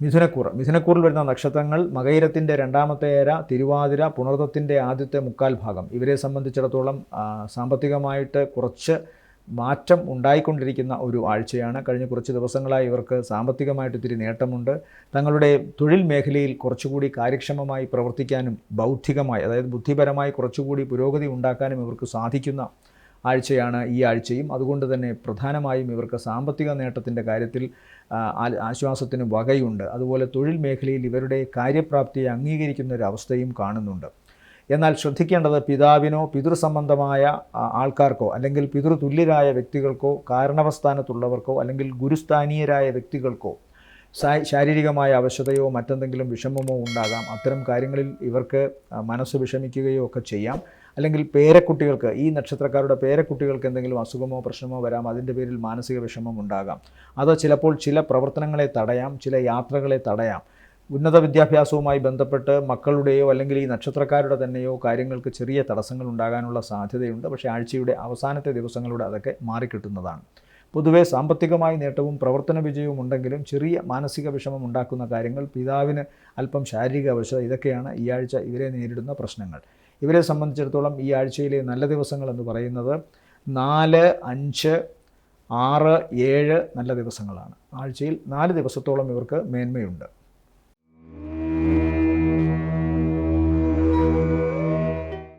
മിഥുനക്കൂറിൽ വരുന്ന നക്ഷത്രങ്ങൾ മകയിരത്തിൻ്റെ രണ്ടാമത്തെ ഏര, തിരുവാതിര, പുണർതത്തിൻ്റെ ആദ്യത്തെ മുക്കാൽ ഭാഗം. ഇവരെ സംബന്ധിച്ചിടത്തോളം സാമ്പത്തികമായിട്ട് കുറച്ച് മാറ്റം ഉണ്ടായിക്കൊണ്ടിരിക്കുന്ന ഒരു ആഴ്ചയാണ്. കഴിഞ്ഞ കുറച്ച് ദിവസങ്ങളായി ഇവർക്ക് സാമ്പത്തികമായിട്ട് ഇത്തിരി നേട്ടമുണ്ട്. തങ്ങളുടെ തൊഴിൽ മേഖലയിൽ കുറച്ചുകൂടി കാര്യക്ഷമമായി പ്രവർത്തിക്കാനും ബൗദ്ധികമായി, അതായത് ബുദ്ധിപരമായി കുറച്ചുകൂടി പുരോഗതി ഉണ്ടാക്കാനും ഇവർക്ക് സാധിക്കുന്ന ആഴ്ചയാണ് ഈ ആഴ്ചയും. അതുകൊണ്ട് തന്നെ പ്രധാനമായും ഇവർക്ക് സാമ്പത്തിക നേട്ടത്തിൻ്റെ കാര്യത്തിൽ ആശ്വാസത്തിന് വകയുണ്ട്. അതുപോലെ തൊഴിൽ മേഖലയിൽ ഇവരുടെ കാര്യപ്രാപ്തിയെ അംഗീകരിക്കുന്ന ഒരു അവസ്ഥയും കാണുന്നുണ്ട്. എന്നാൽ ശ്രദ്ധിക്കേണ്ടത് പിതാവിനോ പിതൃസംബന്ധമായ ആൾക്കാർക്കോ അല്ലെങ്കിൽ പിതൃതുല്യരായ വ്യക്തികൾക്കോ കാരണവസ്ഥാനത്തുള്ളവർക്കോ അല്ലെങ്കിൽ ഗുരുസ്ഥാനീയരായ വ്യക്തികൾക്കോ ശാരീരികമായ അവശതയോ മറ്റെന്തെങ്കിലും വിഷമമോ ഉണ്ടാകാം. അത്തരം കാര്യങ്ങളിൽ ഇവർക്ക് മനസ്സ് വിഷമിക്കുകയോ ഒക്കെ ചെയ്യാം. അല്ലെങ്കിൽ പേരക്കുട്ടികൾക്ക്, ഈ നക്ഷത്രക്കാരുടെ പേരക്കുട്ടികൾക്ക് എന്തെങ്കിലും അസുഖമോ പ്രശ്നമോ വരാം. അതിൻ്റെ പേരിൽ മാനസിക വിഷമം ഉണ്ടാകാം. അത് ചിലപ്പോൾ ചില പ്രവർത്തനങ്ങളെ തടയാം, ചില യാത്രകളെ തടയാം. ഉന്നത വിദ്യാഭ്യാസവുമായി ബന്ധപ്പെട്ട് മക്കളുടെയോ അല്ലെങ്കിൽ ഈ നക്ഷത്രക്കാരുടെ തന്നെയോ കാര്യങ്ങൾക്ക് ചെറിയ തടസ്സങ്ങൾ ഉണ്ടാകാനുള്ള സാധ്യതയുണ്ട്. പക്ഷേ ആഴ്ചയുടെ അവസാനത്തെ ദിവസങ്ങളിലൂടെ അതൊക്കെ മാറിക്കിട്ടുന്നതാണ്. പൊതുവേ സാമ്പത്തികമായ നേട്ടവും പ്രവർത്തന വിജയവും ഉണ്ടെങ്കിലും ചെറിയ മാനസിക വിഷമം ഉണ്ടാക്കുന്ന കാര്യങ്ങൾ, പിതാവിന് അല്പം ശാരീരിക അവശത, ഇതൊക്കെയാണ് ഈ ആഴ്ച ഇവരെ നേരിടുന്ന പ്രശ്നങ്ങൾ. ഇവരെ സംബന്ധിച്ചിടത്തോളം ഈ ആഴ്ചയിലെ നല്ല ദിവസങ്ങൾ എന്ന് പറയുന്നത് 4, 5, 6, 7 നല്ല ദിവസങ്ങളാണ്. ആഴ്ചയിൽ 4 ദിവസത്തോളം ഇവർക്ക് മേന്മയുണ്ട്.